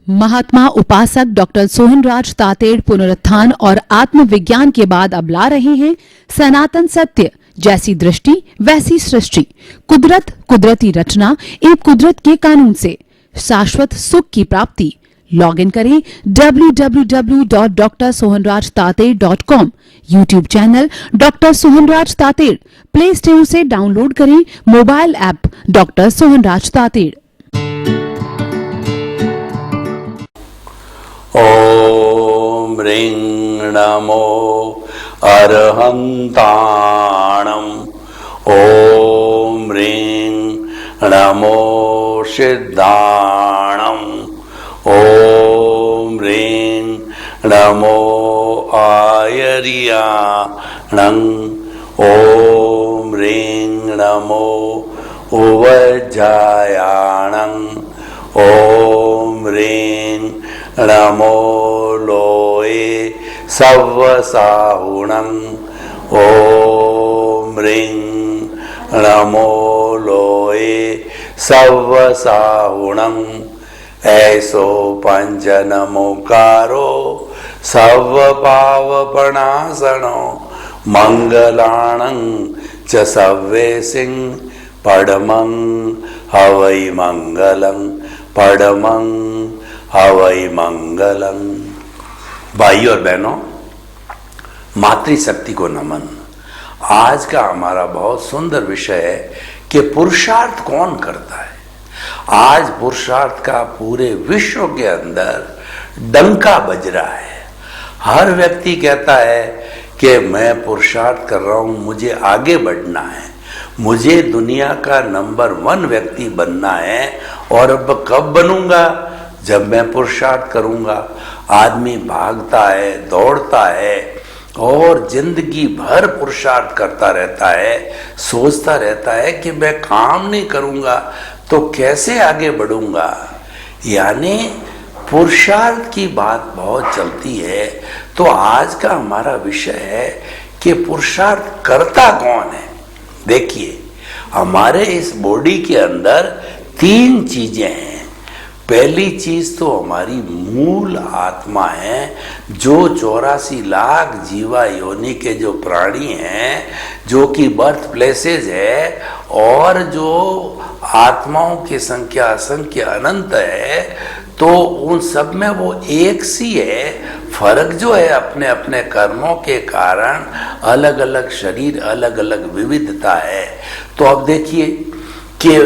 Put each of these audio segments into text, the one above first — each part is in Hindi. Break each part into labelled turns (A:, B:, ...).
A: महात्मा उपासक डॉक्टर सोहनराज तातेड़ पुनरुत्थान और आत्मविज्ञान के बाद अब ला रहे हैं सनातन सत्य, जैसी दृष्टि वैसी सृष्टि, कुदरत, कुदरती रचना एवं कुदरत के कानून से शाश्वत सुख की प्राप्ति। लॉग इन करें www.drsohanrajtater.com, YouTube channel doctor Sohanraj Tated, play store से डाउनलोड करें mobile app doctor Sohanraj Tated.
B: ओम ह्रीं नमो अरहंताणम्। ओम ह्रीं नमो सिद्धाणम्। ओम ह्रीं नमो आयर्याणम्। ओम ह्रीं नमो उवज्जायाणम्। ओम ह्रीं नमो लोये सव्वसाहुणम्। ओम ह्रीं नमो लोये सव्वसाहुणम्। ऐसो पंच नमोकारो सव्वपावपणासनो मंगलाणं च सव्वेसिं पडमं हवै मंगलं पडमं हवै मंगलम। भाइयों और बहनों, मातृशक्ति को नमन। आज का हमारा बहुत सुंदर विषय है कि पुरुषार्थ कौन करता है। आज पुरुषार्थ का पूरे विश्व के अंदर डंका बज रहा है। हर व्यक्ति कहता है कि मैं पुरुषार्थ कर रहा हूं, मुझे आगे बढ़ना है, मुझे दुनिया का नंबर 1 व्यक्ति बनना है। और अब कब बनूंगा? जब मैं पुरुषार्थ करूंगा। आदमी भागता है, दौड़ता है और जिंदगी भर पुरुषार्थ करता रहता है, सोचता रहता है कि मैं काम नहीं करूंगा तो कैसे आगे बढ़ूंगा। यानी पुरुषार्थ की बात बहुत चलती है। तो आज का हमारा विषय है कि पुरुषार्थ करता कौन है। देखिए, हमारे इस बॉडी के अंदर 3 चीजें हैं। पहली चीज तो हमारी मूल आत्मा है, जो 84 लाख जीवा योनि के जो प्राणी हैं, जो कि बर्थ प्लेसेस है, और जो आत्माओं की संख्या असंख्य अनंत है। तो उन सब में वो एक सी है। फर्क जो है अपने अपने कर्मों के कारण अलग अलग शरीर, अलग अलग विविधता है। तो अब देखिए कि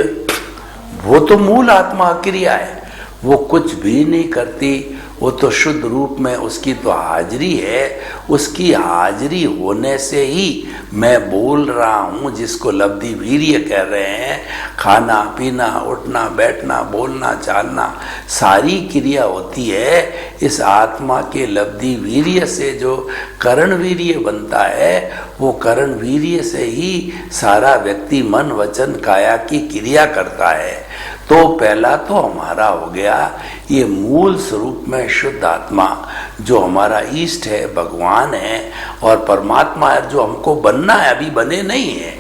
B: वो तो मूल आत्मा क्रिया है, वो कुछ भी नहीं करती, वो तो शुद्ध रूप में उसकी तो हाजिरी है। उसकी हाजिरी होने से ही मैं बोल रहा हूँ, जिसको लब्धि वीर्य कह रहे हैं। खाना पीना, उठना बैठना, बोलना चालना, सारी क्रिया होती है इस आत्मा के लब्धि वीर्य से। जो करण वीर्य बनता है, वो करण वीर्य से ही सारा व्यक्ति मन वचन काया की क्रिया करता है। तो पहला तो हमारा हो गया ये मूल स्वरूप में शुद्ध आत्मा, जो हमारा ईष्ट है, भगवान है और परमात्मा है, जो हमको बनना है। अभी बने नहीं है,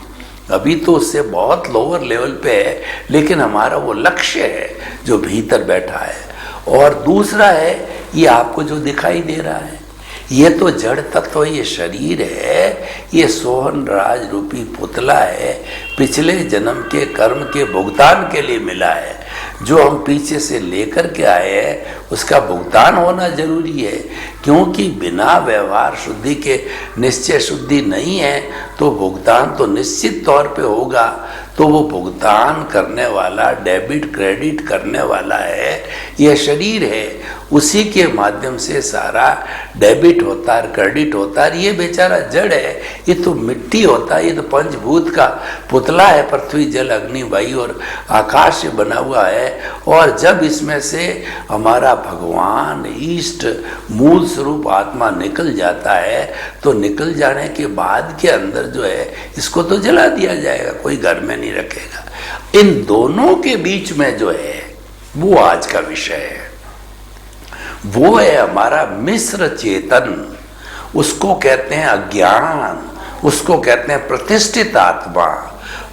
B: अभी तो उससे बहुत लोअर लेवल पे है, लेकिन हमारा वो लक्ष्य है जो भीतर बैठा है। और दूसरा है ये आपको जो दिखाई दे रहा है, ये तो जड़ तत्व, ये शरीर है, ये सोहनराज रूपी पुतला है। पिछले जन्म के कर्म के भुगतान के लिए मिला है। जो हम पीछे से लेकर के आए हैं उसका भुगतान होना जरूरी है, क्योंकि बिना व्यवहार शुद्धि के निश्चय शुद्धि नहीं है। तो भुगतान तो निश्चित तौर पे होगा। तो वो भुगतान करने वाला, डेबिट क्रेडिट करने वाला है, यह शरीर है। उसी के माध्यम से सारा डेबिट होता है, क्रेडिट होता है। ये बेचारा जड़ है, ये तो मिट्टी होता है, ये तो पंचभूत का पुतला है। पृथ्वी जल अग्नि वायु और आकाश से बना हुआ है। और जब इसमें से हमारा भगवान ईष्ट मूल स्वरूप आत्मा निकल जाता है, तो निकल जाने के बाद के अंदर जो है, इसको तो जला दिया जाएगा, कोई घर में नहीं रखेगा। इन दोनों के बीच में जो है वो आज का विषय है। वो है हमारा मिश्र चेतन। उसको कहते हैं अज्ञान, उसको कहते हैं प्रतिष्ठित आत्मा।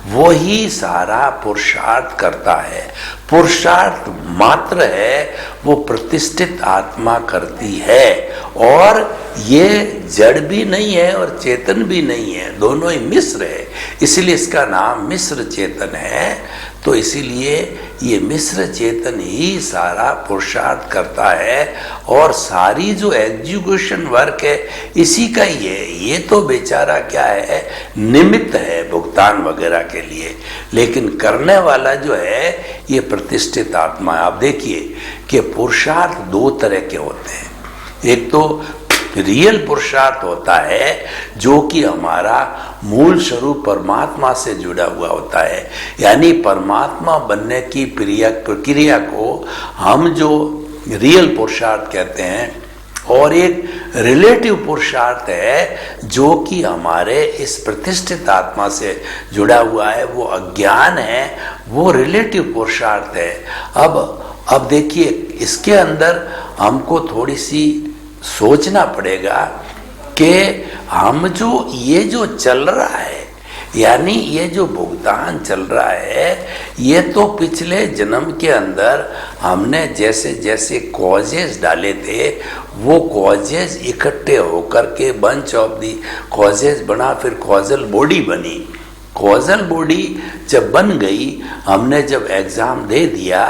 B: वो ही सारा पुरुषार्थ करता है। पुरुषार्थ मात्र है वो प्रतिष्ठित आत्मा करती है, और ये जड़ भी नहीं है और चेतन भी नहीं है, दोनों ही मिश्र है, इसलिए इसका नाम मिश्र चेतन है। तो इसीलिए ये मिश्र चेतन ही सारा पुरुषार्थ करता है, और सारी जो एग्जीक्यूशन वर्क है इसी का ही है। ये तो बेचारा क्या है, निमित्त है भुगतान वगैरह के लिए, लेकिन करने वाला जो है ये प्रतिष्ठित आत्मा है। आप देखिए कि पुरुषार्थ दो तरह के होते हैं, एक तो रियल पुरुषार्थ होता है जो कि हमारा मूल स्वरूप परमात्मा से जुड़ा हुआ होता है, यानी परमात्मा बनने की प्रक्रिया को हम जो रियल पुरुषार्थ कहते हैं, और एक रिलेटिव पुरुषार्थ है जो कि हमारे इस प्रतिष्ठित आत्मा से जुड़ा हुआ है, वो अज्ञान है, वो रिलेटिव पुरुषार्थ है। अब देखिए इसके अंदर हमको थोड़ी सी सोचना पड़ेगा कि हम ये जो चल रहा है, यानी ये जो भुगतान चल रहा है, ये तो पिछले जन्म के अंदर हमने जैसे जैसे कॉजेस डाले थे, वो कॉजेस इकट्ठे होकर के बंच ऑफ दी कॉजेस बना, फिर कॉजल बॉडी बनी। कॉजल बॉडी जब बन गई, हमने जब एग्जाम दे दिया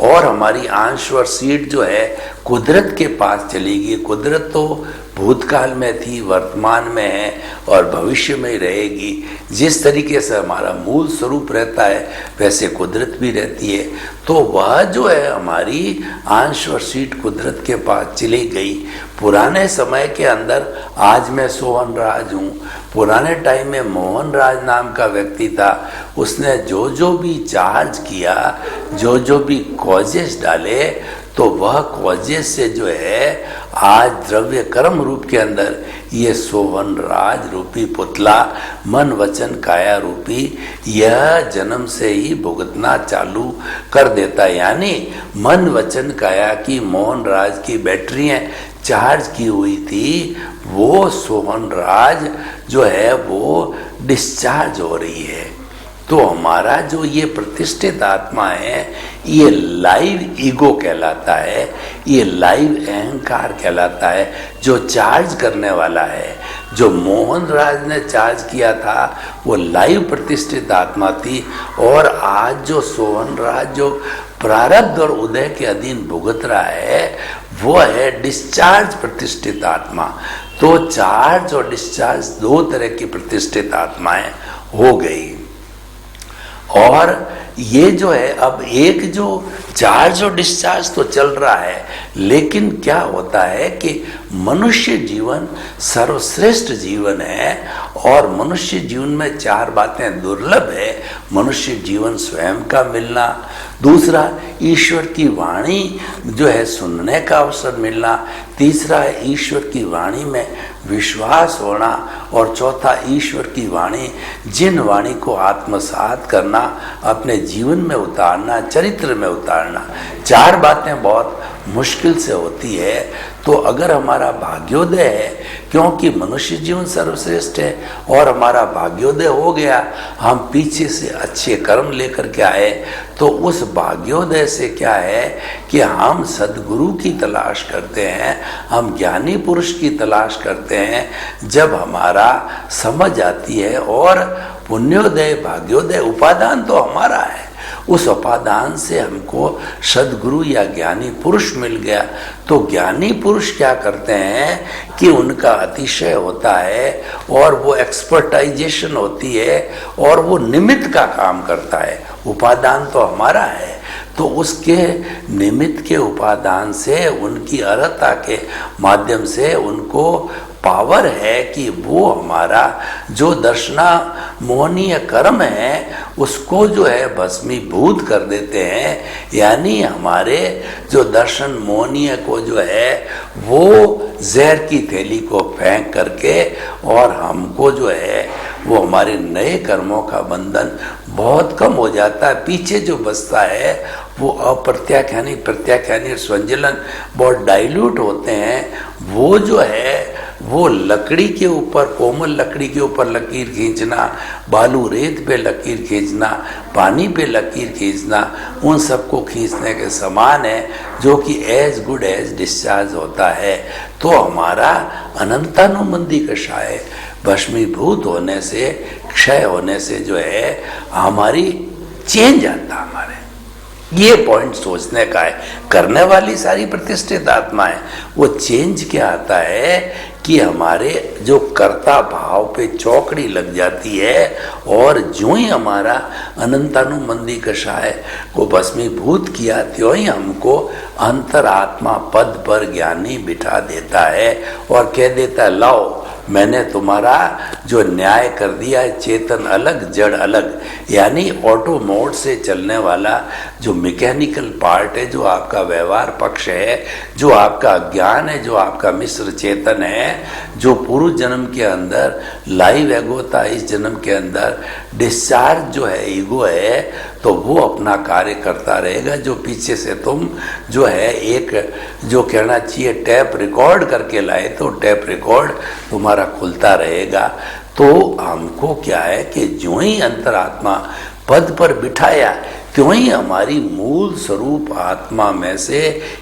B: और हमारी आंसर सीट जो है कुदरत के पास चली गई। कुदरत तो भूतकाल में थी, वर्तमान में है और भविष्य में रहेगी। जिस तरीके से हमारा मूल स्वरूप रहता है वैसे कुदरत भी रहती है। तो वह जो है हमारी आंसर सीट कुदरत के पास चली गई। पुराने समय के अंदर आज मैं सोहन राज हूँ, पुराने टाइम में मोहन राज नाम का व्यक्ति था, उसने जो जो भी चार्ज किया, जो जो भी कॉजेस डाले, तो वह कॉजेस से जो है आज द्रव्य कर्म रूप के अंदर ये सोहन राज रूपी पुतला मन वचन काया रूपी यह जन्म से ही भुगतना चालू कर देता है। यानी मन वचन काया की मोहन राज की बैटरियां चार्ज की हुई थी, वो सोहन राज जो है वो डिस्चार्ज हो रही है। तो हमारा जो ये प्रतिष्ठित आत्मा है ये लाइव ईगो कहलाता है, ये लाइव अहंकार कहलाता है, जो चार्ज करने वाला है। जो मोहन राज ने चार्ज किया था वो लाइव प्रतिष्ठित आत्मा थी, और आज जो सोहन राज जो प्रारब्ध और उदय के अधीन भुगत रहा है वो है डिस्चार्ज प्रतिष्ठित आत्मा। तो चार्ज और डिस्चार्ज दो तरह की प्रतिष्ठित आत्माएं हो गई। और ये जो है अब एक जो चार्ज और डिस्चार्ज तो चल रहा है, लेकिन क्या होता है कि मनुष्य जीवन सर्वश्रेष्ठ जीवन है, और मनुष्य जीवन में चार बातें दुर्लभ है। मनुष्य जीवन स्वयं का मिलना, दूसरा ईश्वर की वाणी जो है सुनने का अवसर मिलना, तीसरा है ईश्वर की वाणी में विश्वास होना, और चौथा ईश्वर की वाणी जिन वाणी को आत्मसात करना, अपने जीवन में उतारना, चरित्र में उतारना। चार बातें बहुत मुश्किल से होती है। तो अगर हमारा भाग्योदय है, क्योंकि मनुष्य जीवन सर्वश्रेष्ठ है और हमारा भाग्योदय हो गया, हम पीछे से अच्छे कर्म लेकर के आए, तो उस भाग्योदय से क्या है कि हम सद्गुरु की तलाश करते हैं, हम ज्ञानी पुरुष की तलाश करते हैं। जब हमारा समझ आती है, और पुण्योदय भाग्योदय उपादान तो हमारा है, उस उपादान से हमको सद्गुरु या ज्ञानी पुरुष मिल गया। तो ज्ञानी पुरुष क्या करते हैं कि उनका अतिशय होता है, और वो एक्सपर्टाइजेशन होती है, और वो निमित्त का काम करता है। उपादान तो हमारा है, तो उसके निमित्त के उपादान से, उनकी अर्हता के माध्यम से उनको पावर है कि वो हमारा जो दर्शना मोहनीय कर्म है उसको जो है भस्मीभूत कर देते हैं। यानी हमारे जो दर्शन मोहनीय को जो है वो जहर की थैली को फेंक करके, और हमको जो है वो हमारे नए कर्मों का बंधन बहुत कम हो जाता है। पीछे जो बचता है वो अप्रत्याख्यानी प्रत्याख्यानी स्वंजलन बहुत डाइल्यूट होते हैं। वो जो है वो लकड़ी के ऊपर, कोमल लकड़ी के ऊपर लकीर खींचना, बालू रेत पे लकीर खींचना, पानी पे लकीर खींचना, उन सबको खींचने के समान है, जो कि एज गुड एज डिस्चार्ज होता है। तो हमारा अनंतानुबंधी कषाय भस्मीभूत होने से, क्षय होने से जो है हमारी चेंज आता हमारे। ये पॉइंट सोचने का है। करने वाली सारी प्रतिष्ठित आत्मा है, वो चेंज क्या आता है कि हमारे जो कर्ता भाव पे चौकड़ी लग जाती है, और जो ही हमारा अनंतानुबंधी कषाय को भस्मीभूत किया, त्यों ही हमको अंतरात्मा पद पर ज्ञानी बिठा देता है और कह देता है, लाओ मैंने तुम्हारा जो न्याय कर दिया है, चेतन अलग जड़ अलग, यानी ऑटो मोड से चलने वाला जो मैकेनिकल पार्ट है, जो आपका व्यवहार पक्ष है, जो आपका ज्ञान है, जो आपका मिश्र चेतन है, जो पूर्व जन्म के अंदर लाइव एगो था, इस जन्म के अंदर डिस्चार्ज जो है ईगो है, तो वो अपना कार्य करता रहेगा। जो पीछे से तुम जो है एक जो कहना चाहिए टैप रिकॉर्ड करके लाए, तो टैप रिकॉर्ड तुम्हारा खुलता रहेगा। तो हमको क्या है कि जो ही अंतरात्मा पद पर बिठाया, त्यों ही हमारी मूल स्वरूप आत्मा में से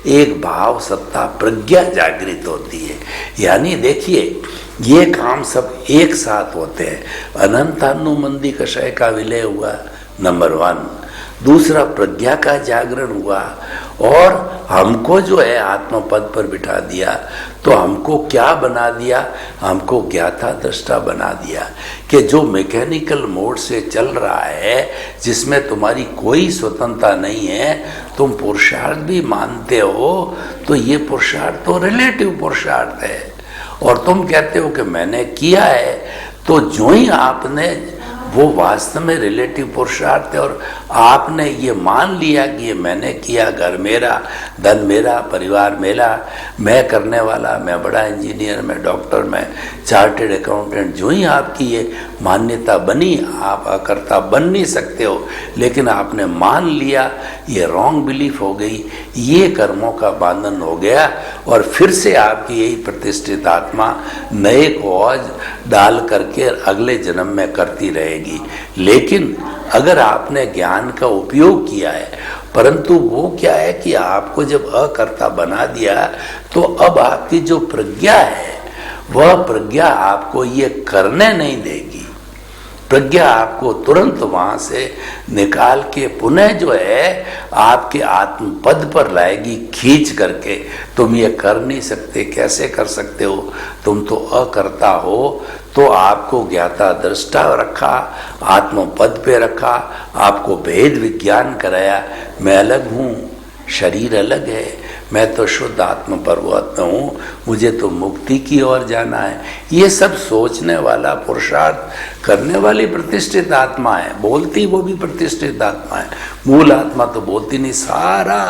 B: एक भाव सत्ता प्रज्ञा जागृत होती है। यानी देखिए, ये काम सब एक साथ होते हैं। अनंतानुबंधी कषाय का विलय हुआ, नंबर 1। दूसरा, प्रज्ञा का जागरण हुआ, और हमको जो है आत्मा पद पर बिठा दिया। तो हमको क्या बना दिया? हमको ज्ञाता दृष्टा बना दिया कि जो मैकेनिकल मोड से चल रहा है, जिसमें तुम्हारी कोई स्वतंत्रता नहीं है, तुम पुरुषार्थ भी मानते हो, तो ये पुरुषार्थ तो रिलेटिव पुरुषार्थ है। और तुम कहते हो कि मैंने किया है, तो जो ही आपने, वो वास्तव में रिलेटिव पुरुषार्थ है, और आपने ये मान लिया कि ये मैंने किया, घर मेरा, धन मेरा, परिवार मेरा, मैं करने वाला, मैं बड़ा इंजीनियर, मैं डॉक्टर, मैं चार्टेड अकाउंटेंट। जो ही आपकी ये मान्यता बनी, आप अकर्ता बन नहीं सकते हो, लेकिन आपने मान लिया, ये रॉन्ग बिलीफ हो गई, ये कर्मों का बंधन हो गया, और फिर से आपकी यही प्रतिष्ठित आत्मा नए कॉज डाल करके अगले जन्म में करती रहेगी। लेकिन अगर आपने ज्ञान का उपयोग किया है, परंतु वो क्या है कि आपको जब अकर्ता बना दिया, तो अब आपकी जो प्रज्ञा है, वह प्रज्ञा आपको ये करने नहीं देगी। प्रज्ञा आपको तुरंत वहां से निकाल के पुनः जो है आपके आत्म पद पर लाएगी, खींच करके। तुम ये कर नहीं सकते, कैसे कर सकते हो? तुम तो अकर्ता हो। तो आपको ज्ञाता दृष्टा रखा, आत्म पद पे रखा, आपको भेद विज्ञान कराया, मैं अलग हूँ, शरीर अलग है, मैं तो शुद्ध आत्म परमात्मा हूँ, मुझे तो मुक्ति की ओर जाना है। ये सब सोचने वाला, पुरुषार्थ करने वाली प्रतिष्ठित आत्मा है। बोलती वो भी प्रतिष्ठित आत्मा है, मूल आत्मा तो बोलती नहीं। सारा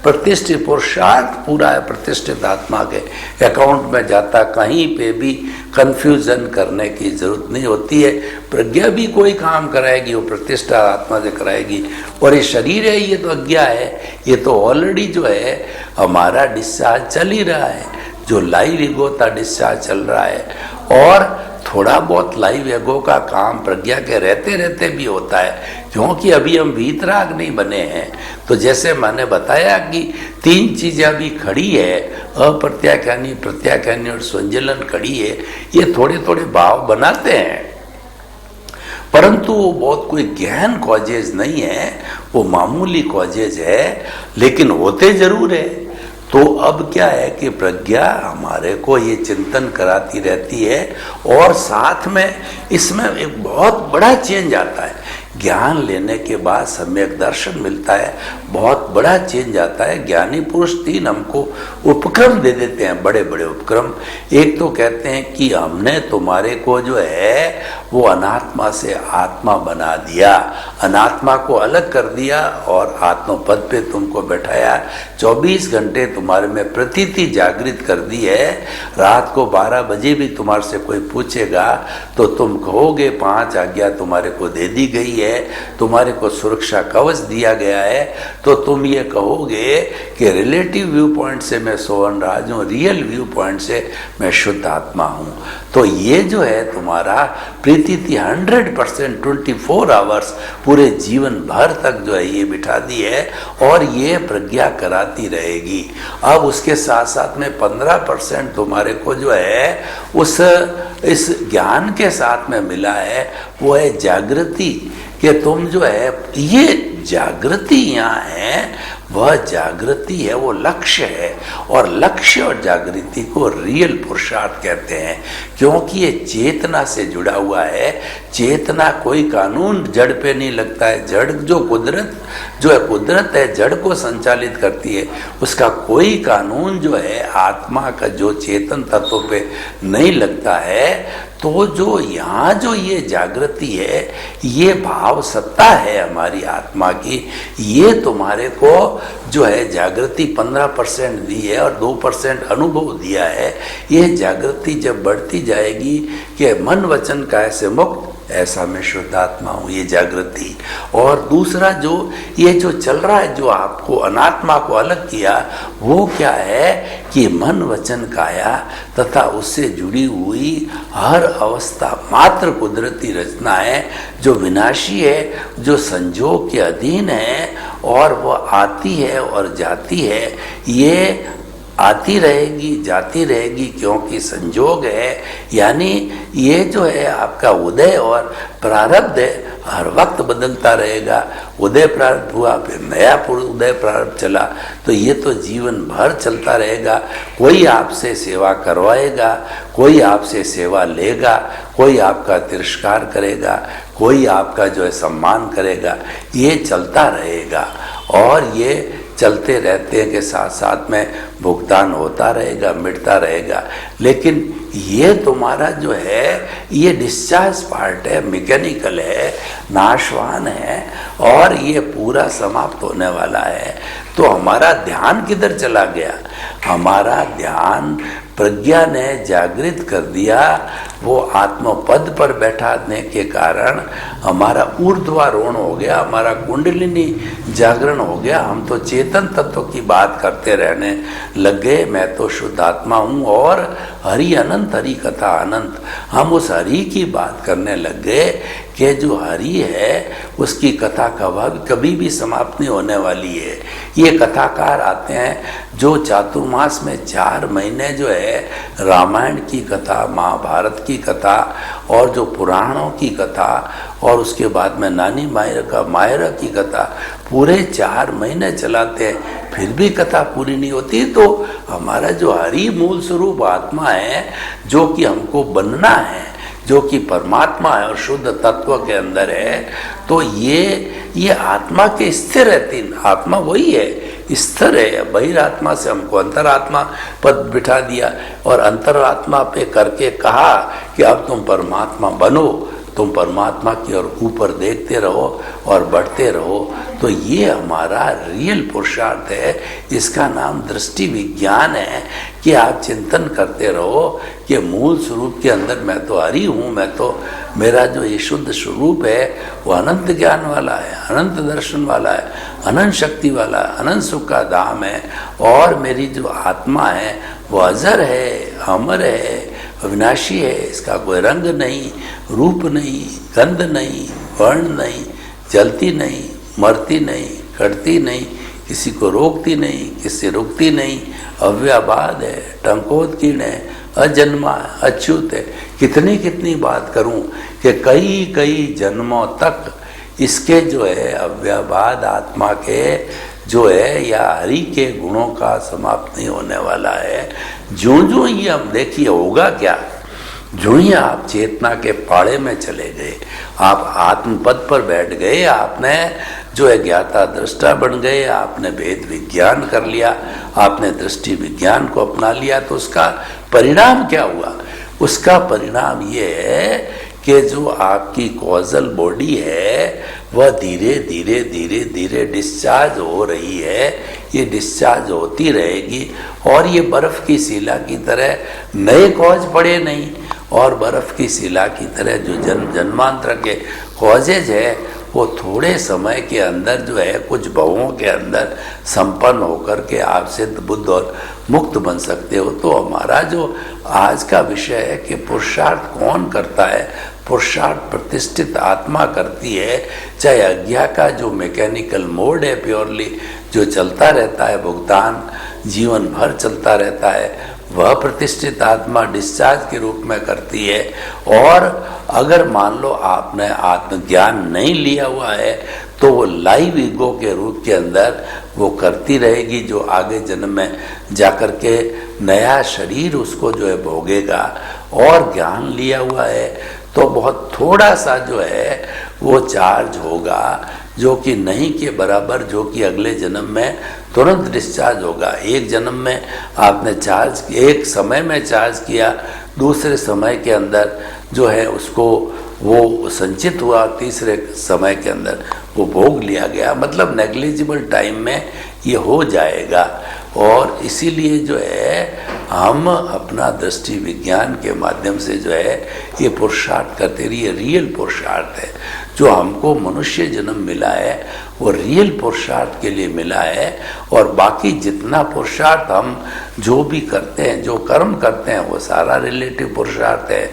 B: प्रतिष्ठित पुरुषार्थ पूरा है प्रतिष्ठित आत्मा के अकाउंट में जाता। कहीं पे भी कंफ्यूजन करने की जरूरत नहीं होती है। प्रज्ञा भी कोई काम कराएगी, वो प्रतिष्ठा आत्मा से कराएगी। और ये शरीर है, ये तो अज्ञा है, ये तो ऑलरेडी जो है हमारा डिस्चार्ज चल ही रहा है। जो लाइव ईगो था डिस्चार्ज चल रहा है, और थोड़ा बहुत लाइव ईगो का काम प्रज्ञा के रहते रहते भी होता है, क्योंकि अभी हम वीतराग नहीं बने हैं। तो जैसे मैंने बताया कि 3 चीजें अभी खड़ी है, अप्रत्याख्यानी, प्रत्याख्यानी और संजलन खड़ी है। ये थोड़े थोड़े भाव बनाते हैं, परंतु वो बहुत कोई गहन कॉजेज नहीं है, वो मामूली कॉजेज है, लेकिन होते जरूर है। तो अब क्या है कि प्रज्ञा हमारे को ये चिंतन कराती रहती है, और साथ में इसमें एक बहुत बड़ा चेंज आता है। ज्ञान लेने के बाद सम्यक दर्शन मिलता है, बहुत बड़ा चेंज आता है। ज्ञानी पुरुष 3 हमको उपक्रम दे देते हैं, बड़े बड़े उपक्रम। एक तो कहते हैं कि हमने तुम्हारे को जो है वो अनात्मा से आत्मा बना दिया, अनात्मा को अलग कर दिया और आत्म पद पे तुमको बैठाया। 24 घंटे तुम्हारे में प्रतीति जागृत कर दी है। रात को 12 बजे भी तुम्हारे से कोई पूछेगा तो तुम कहोगे 5 आज्ञा तुम्हारे को दे दी गई है, है, तुम्हारे को सुरक्षा कवच दिया गया है, तो तुम ये कहोगे कि रिलेटिव व्यू पॉइंट से मैं सोहन राज हूँ, रियल व्यू पॉइंट से मैं शुद्ध आत्मा हूँ। तो ये जो है तुम्हारा प्रीति 100% 24 आवर्स पूरे जीवन भर तक जो है ये बिठा दी है और ये प्रज्ञा कराती रहेगी। अब उसके साथ साथ में 15% तुम्हारे को जो है इस ज्ञान के साथ में मिला है, वो है जागृति। कि तुम जो है ये जागृति यहाँ है, वह जागृति है, वो लक्ष्य है। और लक्ष्य और जागृति को रियल पुरुषार्थ कहते हैं, क्योंकि ये चेतना से जुड़ा हुआ है। चेतना कोई कानून जड़ पे नहीं लगता है। जड़ जो कुदरत है जड़ को संचालित करती है, उसका कोई कानून जो है आत्मा का जो चेतन तत्व पे नहीं लगता है। तो जो यहाँ जो ये जागृति है, ये भाव सत्ता है हमारी आत्मा की, ये तुम्हारे को जो है जागृति 15% दी है और 2% अनुभव दिया है। ये जागृति जब बढ़ती जाएगी कि मन वचन काय से मुक्त, ऐसा मैं शुद्ध आत्मा हूँ, ये जागृति। और दूसरा जो ये जो चल रहा है, जो आपको अनात्मा को अलग किया, वो क्या है कि मन वचन काया तथा उससे जुड़ी हुई हर अवस्था मात्र कुदरती रचना है, जो विनाशी है, जो संजोग के अधीन है और वह आती है और जाती है। ये आती रहेगी जाती रहेगी क्योंकि संजोग है। यानी ये जो है आपका उदय और प्रारब्ध है, हर वक्त बदलता रहेगा। उदय प्रारब्ध हुआ, फिर नया उदय प्रारब्ध चला, तो ये तो जीवन भर चलता रहेगा। कोई आपसे सेवा करवाएगा, कोई आपसे सेवा लेगा, कोई आपका तिरस्कार करेगा, कोई आपका जो है सम्मान करेगा। ये चलता रहेगा और ये चलते रहते हैं के साथ साथ में भुगतान होता रहेगा, मिटता रहेगा। लेकिन ये तुम्हारा जो है ये डिस्चार्ज पार्ट है, मैकेनिकल है, नाशवान है और ये पूरा समाप्त होने वाला है। तो हमारा ध्यान किधर चला गया? हमारा ध्यान प्रज्ञा ने जागृत कर दिया। वो आत्मपद पर बैठाने के कारण हमारा ऊर्ध्वारोहण हो गया, हमारा कुंडलिनी जागरण हो गया। हम तो चेतन तत्व की बात करते रहने लग गए। मैं तो शुद्ध आत्मा हूँ और हरि अनंत, हरि कथा अनंत। हम उस हरि की बात करने लग गए कि जो हरि है उसकी कथा कभी भी समाप्त नहीं होने वाली है। ये कथाकार आते हैं जो चातुर्मास में 4 महीने जो है रामायण की कथा, महाभारत की कथा और जो पुराणों की कथा और उसके बाद में नानी मायरा की कथा पूरे 4 महीने चलाते हैं, फिर भी कथा पूरी नहीं होती। तो हमारा जो हरि मूल स्वरूप आत्मा है, जो कि हमको बनना है, जो कि परमात्मा है और शुद्ध तत्व के अंदर है, तो ये आत्मा के स्थिर है। 3 आत्मा वही है, स्थिर है। बहिरात्मा से हमको अंतरात्मा पद बिठा दिया और अंतरात्मा पे करके कहा कि अब तुम परमात्मा बनो, तुम परमात्मा की ओर ऊपर देखते रहो और बढ़ते रहो। तो ये हमारा रियल पुरुषार्थ है। इसका नाम दृष्टि विज्ञान है कि आप चिंतन करते रहो कि मूल स्वरूप के अंदर मैं तो हरि हूँ, मैं तो मेरा जो ये शुद्ध स्वरूप है वो अनंत ज्ञान वाला है, अनंत दर्शन वाला है, अनंत शक्ति वाला है, अनंत सुख का धाम है। और मेरी जो आत्मा है वो अजर है, अमर है, अविनाशी है। इसका कोई रंग नहीं, रूप नहीं, गंध नहीं, वर्ण नहीं, जलती नहीं, मरती नहीं, कटती नहीं, किसी को रोकती नहीं, किससे रुकती नहीं, अव्याबाद है, टंकोत्कीर्ण है, अजन्मा है, अच्युत है। कितनी बात करूं कि कई जन्मों तक इसके जो है अव्याबाद आत्मा के जो है या हरि के गुणों का समाप्त नहीं होने वाला है। जो ही हम देखिए होगा क्या, जो ही आप चेतना के पाड़े में चले गए, आप आत्मपद पर बैठ गए, आपने जो है ज्ञाता दृष्टा बन गए, आपने भेद विज्ञान कर लिया, आपने दृष्टि विज्ञान को अपना लिया, तो उसका परिणाम क्या हुआ? उसका परिणाम ये है कि जो आपकी कॉजल बॉडी है वह धीरे धीरे डिस्चार्ज हो रही है। ये डिस्चार्ज होती रहेगी और ये बर्फ की शिला की तरह नए कॉज पड़े नहीं, और बर्फ की शिला की तरह जो जन्मांतर के कॉजेज है वो थोड़े समय के अंदर जो है कुछ भवों के अंदर संपन्न होकर के आप सिद्ध बुद्ध और मुक्त बन सकते हो। तो हमारा जो आज का विषय है कि पुरुषार्थ कौन करता है, पुरुषार्थ प्रतिष्ठित आत्मा करती है। चाहे अज्ञा का जो मैकेनिकल मोड है प्योरली जो चलता रहता है, भुगतान जीवन भर चलता रहता है, वह प्रतिष्ठित आत्मा डिस्चार्ज के रूप में करती है। और अगर मान लो आपने आत्मज्ञान नहीं लिया हुआ है तो वो लाइव ईगो के रूप के अंदर वो करती रहेगी, जो आगे जन्म में जाकर के नया शरीर उसको जो है भोगेगा। और ज्ञान लिया हुआ है तो बहुत थोड़ा सा जो है वो चार्ज होगा, जो कि नहीं के बराबर, जो कि अगले जन्म में तुरंत डिस्चार्ज होगा। एक जन्म में आपने चार्ज, एक समय में चार्ज किया, दूसरे समय के अंदर जो है उसको वो संचित हुआ, तीसरे समय के अंदर वो भोग लिया गया। मतलब नेग्लिजिबल टाइम में ये हो जाएगा। और इसीलिए जो है हम अपना दृष्टि विज्ञान के माध्यम से जो है ये पुरुषार्थ करते रहिए। रियल पुरुषार्थ है जो हमको मनुष्य जन्म मिला है, वो रियल पुरुषार्थ के लिए मिला है। और बाकी जितना पुरुषार्थ हम जो भी करते हैं, जो कर्म करते हैं, वो सारा रिलेटिव पुरुषार्थ है।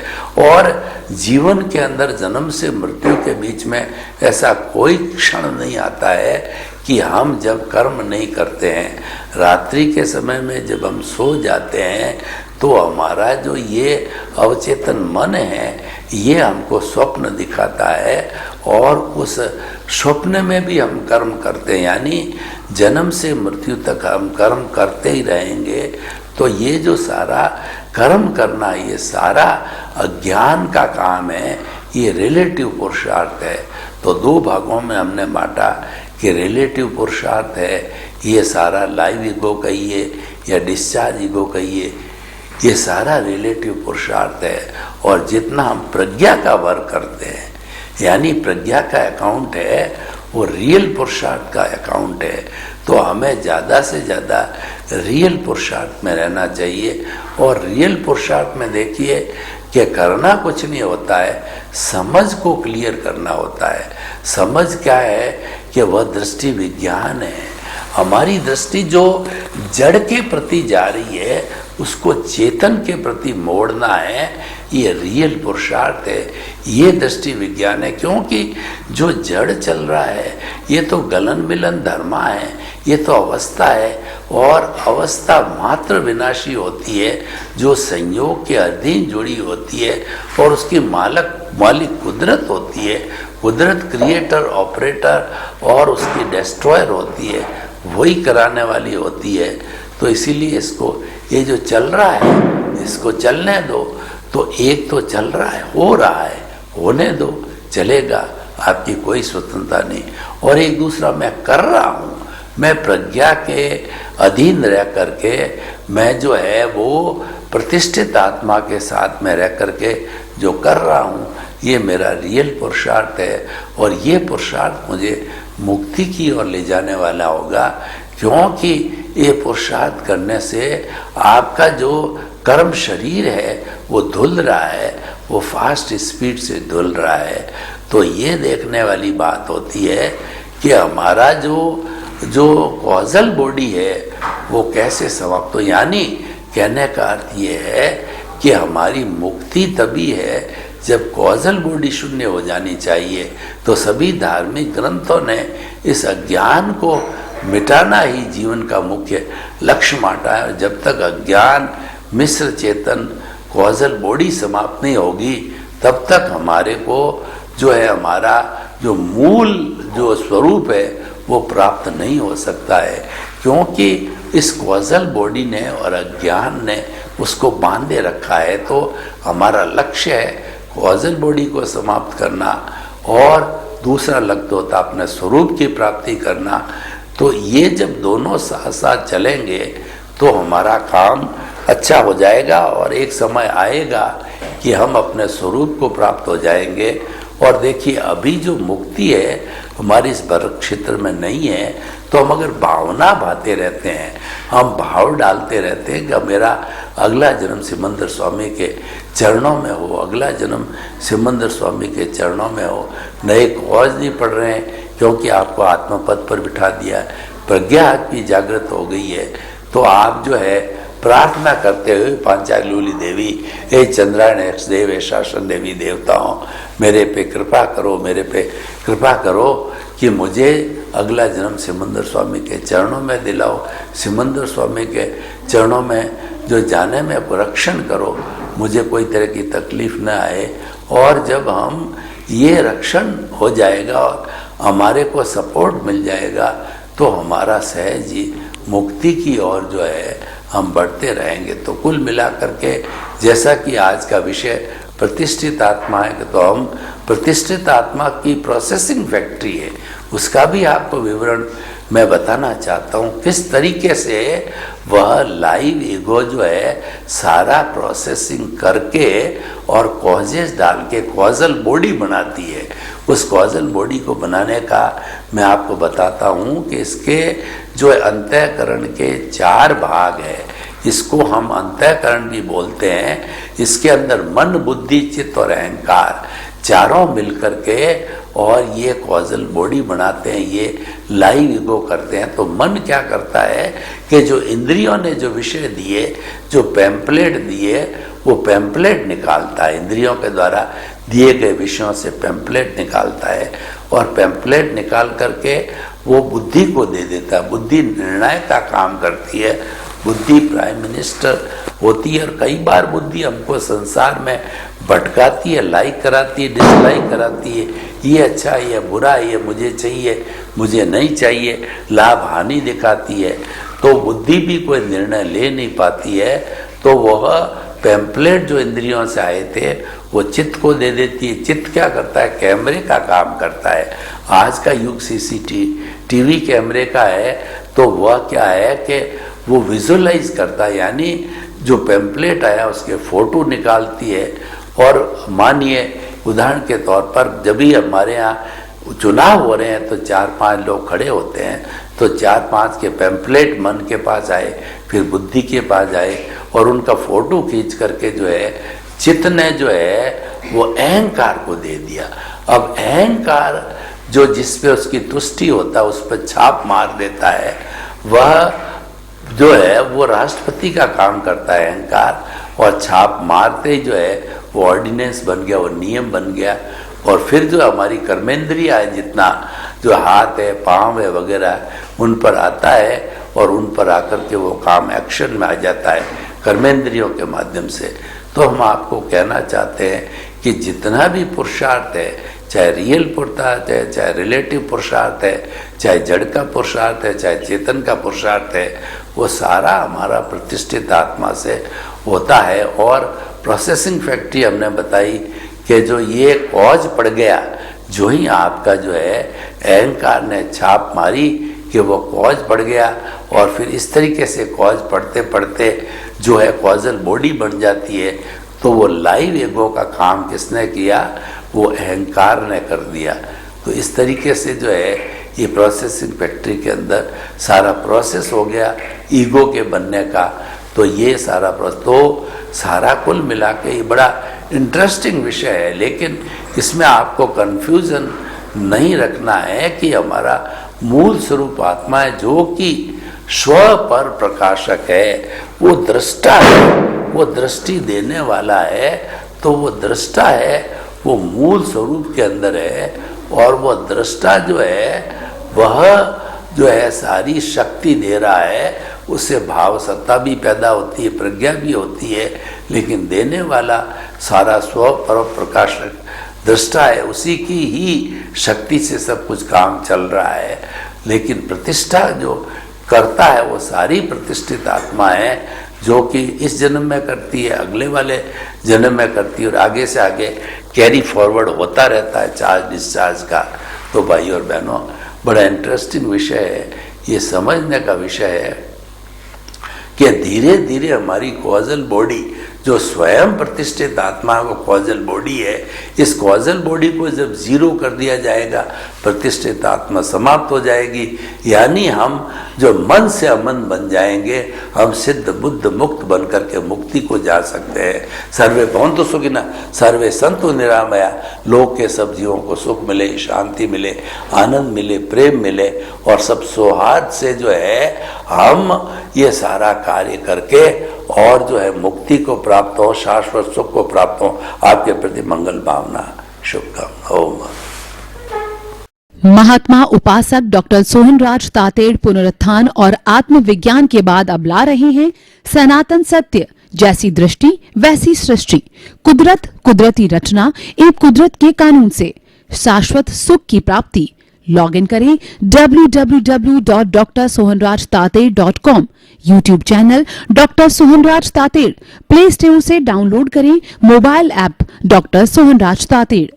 B: और जीवन के अंदर जन्म से मृत्यु के बीच में ऐसा कोई क्षण नहीं आता है कि हम जब कर्म नहीं करते हैं। रात्रि के समय में जब हम सो जाते हैं तो हमारा जो ये अवचेतन मन है ये हमको स्वप्न दिखाता है, और उस स्वप्न में भी हम कर्म करते हैं। यानी जन्म से मृत्यु तक हम कर्म करते ही रहेंगे। तो ये जो सारा कर्म करना, ये सारा अज्ञान का काम है, ये रिलेटिव पुरुषार्थ है। तो दो भागों में हमने बांटा कि रिलेटिव पुरुषार्थ है, ये सारा लाइव ईगो कहिए या डिस्चार्ज ईगो कहिए, ये सारा रिलेटिव पुरुषार्थ है। और जितना हम प्रज्ञा का वर्क करते हैं, यानी प्रज्ञा का अकाउंट है, वो रियल पुरुषार्थ का अकाउंट है। तो हमें ज़्यादा से ज़्यादा रियल पुरुषार्थ में रहना चाहिए। और रियल पुरुषार्थ में देखिए कि करना कुछ नहीं होता है, समझ को क्लियर करना होता है। समझ क्या है कि वह दृष्टि विज्ञान है। हमारी दृष्टि जो जड़ के प्रति जा रही है उसको चेतन के प्रति मोड़ना है, ये रियल पुरुषार्थ है, ये दृष्टि विज्ञान है। क्योंकि जो जड़ चल रहा है ये तो गलन मिलन धर्मा है, ये तो अवस्था है। और अवस्था मात्र विनाशी होती है जो संयोग के अधीन जुड़ी होती है, और उसकी मालिक कुदरत होती है। कुदरत क्रिएटर, ऑपरेटर और उसकी डिस्ट्रॉयर होती है, वही कराने वाली होती है। तो इसीलिए इसको, ये जो चल रहा है इसको चलने दो। तो एक तो चल रहा है, हो रहा है, होने दो, चलेगा, आपकी कोई स्वतंत्रता नहीं। और एक दूसरा मैं कर रहा हूँ, मैं प्रज्ञा के अधीन रह करके मैं जो है वो प्रतिष्ठित आत्मा के साथ में रह करके जो कर रहा हूँ, ये मेरा रियल पुरुषार्थ है। और ये पुरुषार्थ मुझे मुक्ति की ओर ले जाने वाला होगा। क्योंकि ये पुरुषार्थ करने से आपका जो कर्म शरीर है वो धुल रहा है, वो फास्ट स्पीड से धुल रहा है। तो ये देखने वाली बात होती है कि हमारा जो कॉजल बॉडी है वो कैसे समाप्त हो। यानी कहने का अर्थ ये है कि हमारी मुक्ति तभी है जब कॉजल बॉडी शून्य हो जानी चाहिए। तो सभी धार्मिक ग्रंथों ने इस अज्ञान को मिटाना ही जीवन का मुख्य लक्ष्य माना है। जब तक अज्ञान मिश्र चेतन कॉजल बॉडी समाप्त नहीं होगी तब तक हमारे को जो है हमारा जो मूल जो स्वरूप है वो प्राप्त नहीं हो सकता है। क्योंकि इस कॉजल बॉडी ने और अज्ञान ने उसको बांधे रखा है। तो हमारा लक्ष्य है कॉजल बॉडी को समाप्त करना, और दूसरा लक्ष्य होता अपने स्वरूप की प्राप्ति करना। तो ये जब दोनों साथ साथ चलेंगे तो हमारा काम अच्छा हो जाएगा, और एक समय आएगा कि हम अपने स्वरूप को प्राप्त हो जाएंगे। और देखिए अभी जो मुक्ति है हमारी इस वर्ग क्षेत्र में नहीं है। तो हम अगर भावना भाते रहते हैं, हम भाव डालते रहते हैं कि मेरा अगला जन्म सिमंदर स्वामी के चरणों में हो, अगला जन्म सिमंदर स्वामी के चरणों में हो। नए कॉज नहीं पढ़ रहे हैं क्योंकि आपको आत्मपद पर बिठा दिया, प्रज्ञा आपकी जागृत हो गई है, तो आप जो है प्रार्थना करते हुए पांचालूली देवी, हे चंद्रायण एक्स देव, हे शासन देवी देवताओं, मेरे पे कृपा करो, मेरे पे कृपा करो कि मुझे अगला जन्म सिमंदर स्वामी के चरणों में दिलाओ, सिमंदर स्वामी के चरणों में जो जाने में रक्षण करो, मुझे कोई तरह की तकलीफ न आए। और जब हम ये रक्षण हो जाएगा और हमारे को सपोर्ट मिल जाएगा तो हमारा सहज ही मुक्ति की ओर जो है हम बढ़ते रहेंगे। तो कुल मिलाकर के जैसा कि आज का विषय प्रतिष्ठित आत्मा है, तो हम प्रतिष्ठित आत्मा की प्रोसेसिंग फैक्ट्री है, उसका भी आपको विवरण मैं बताना चाहता हूँ किस तरीके से वह लाइव ईगो जो है सारा प्रोसेसिंग करके और कॉजेस डाल के कॉजल बॉडी बनाती है। उस कॉजल बॉडी को बनाने का मैं आपको बताता हूँ कि इसके जो अंतःकरण के 4 भाग है, इसको हम अंतःकरण भी बोलते हैं। इसके अंदर मन, बुद्धि, चित्त और अहंकार चारों मिलकर के और ये कॉजल बॉडी बनाते हैं, ये लाइव ईगो करते हैं। तो मन क्या करता है कि जो इंद्रियों ने जो विषय दिए, जो पैम्पलेट दिए, वो पैम्पलेट निकालता है, इंद्रियों के द्वारा दिए गए विषयों से पैम्पलेट निकालता है और पैम्पलेट निकाल करके वो बुद्धि को दे देता है। बुद्धि निर्णय का काम करती है, बुद्धि प्राइम मिनिस्टर होती है और कई बार बुद्धि हमको संसार में भटकाती है, लाइक कराती है, डिसलाइक कराती है, ये अच्छा है, ये बुरा है, ये मुझे चाहिए, मुझे नहीं चाहिए, लाभ हानि दिखाती है। तो बुद्धि भी कोई निर्णय ले नहीं पाती है, तो वह पैम्पलेट जो इंद्रियों से आए थे वो चित्त को दे देती है। चित्त क्या करता है? कैमरे का काम करता है। आज का युग सीसीटीवी कैमरे का है, तो वह क्या है कि वो विजुअलाइज करता है, यानी जो पैम्पलेट आया उसके फोटो निकालती है। और मानिए उदाहरण के तौर पर जब भी हमारे यहाँ चुनाव हो रहे हैं तो 4-5 लोग खड़े होते हैं, तो 4-5 के पैम्पलेट मन के पास आए, फिर बुद्धि के पास आए और उनका फोटो खींच करके जो है चित्त ने जो है वो अहंकार को दे दिया। अब अहंकार जो जिस पे उसकी तुष्टि होता है उस पर छाप मार देता है, वह जो है वो राष्ट्रपति का काम करता है अहंकार, और छाप मारते ही जो है वो ऑर्डिनेंस बन गया, वो नियम बन गया। और फिर जो हमारी कर्मेंद्रिया है, जितना जो हाथ है, पाँव है वगैरह, उन पर आता है और उन पर आकर के वो काम एक्शन में आ जाता है कर्मेंद्रियों के माध्यम से। तो हम आपको कहना चाहते हैं कि जितना भी पुरुषार्थ है, चाहे रियल पुरुषार्थ है, चाहे रिलेटिव पुरुषार्थ है, चाहे जड़ का पुरुषार्थ है, चाहे चेतन का पुरुषार्थ है, वो सारा हमारा प्रतिष्ठित आत्मा से होता है। और प्रोसेसिंग फैक्ट्री हमने बताई कि जो ये कॉज पड़ गया, जो ही आपका जो है अहंकार ने छाप मारी कि वो कॉज पड़ गया, और फिर इस तरीके से कॉज पढ़ते पढ़ते जो है कॉजल बॉडी बन जाती है। तो वो लाइव ईगो का काम किसने किया? वो अहंकार ने कर दिया। तो इस तरीके से जो है ये प्रोसेसिंग फैक्ट्री के अंदर सारा प्रोसेस हो गया ईगो के बनने का। तो ये सारा प्रोसेस, तो सारा कुल मिला के ये बड़ा इंटरेस्टिंग विषय है, लेकिन इसमें आपको कंफ्यूजन नहीं रखना है कि हमारा मूल स्वरूप आत्मा है, जो कि स्व पर प्रकाशक है, वो दृष्टा है, वो दृष्टि देने वाला है। तो वो दृष्टा है, वो मूल स्वरूप के अंदर है, और वो दृष्टा जो है वह जो है सारी शक्ति दे रहा है। उससे भाव सत्ता भी पैदा होती है, प्रज्ञा भी होती है, लेकिन देने वाला सारा स्व पर प्रकाशक दृष्टा है, उसी की ही शक्ति से सब कुछ काम चल रहा है। लेकिन प्रतिष्ठा जो करता है वो सारी प्रतिष्ठित आत्मा है, जो कि इस जन्म में करती है, अगले वाले जन्म में करती है, और आगे से आगे कैरी फॉरवर्ड होता रहता है चार्ज डिस्चार्ज का। तो भाई और बहनों, बड़ा इंटरेस्टिंग विषय है, ये समझने का विषय है कि धीरे धीरे हमारी कॉजल बॉडी जो स्वयं प्रतिष्ठित आत्मा वो कॉजल बॉडी है, इस कॉजल बॉडी को जब जीरो कर दिया जाएगा, प्रतिष्ठित आत्मा समाप्त हो जाएगी। यानी हम जो मन से अमन बन जाएंगे, हम सिद्ध बुद्ध मुक्त बन करके मुक्ति को जा सकते हैं। सर्वे भवन्तु सुखिनः, सर्वे सन्तु निरामया। लोक के सब जीवों को सुख मिले, शांति मिले, आनंद मिले, प्रेम मिले, और सब सौहार्द से जो है हम ये सारा कार्य करके और जो है मुक्ति को प्राप्त हो, शाश्वत सुख को प्राप्त हो। आपके प्रति मंगल भावना, शुभकामना। ओम।
A: महात्मा उपासक डॉक्टर सोहनराज तातेड़ पुनरुत्थान और आत्मविज्ञान के बाद अब ला रहे हैं सनातन सत्य, जैसी दृष्टि वैसी सृष्टि, कुदरत, कुदरती रचना एवं कुदरत के कानून से शाश्वत सुख की प्राप्ति। लॉग इन करें www.drsohanrajtated.com, YouTube channel doctor Sohanraj Tated, play store से डाउनलोड करें mobile app doctor Sohanraj Tated.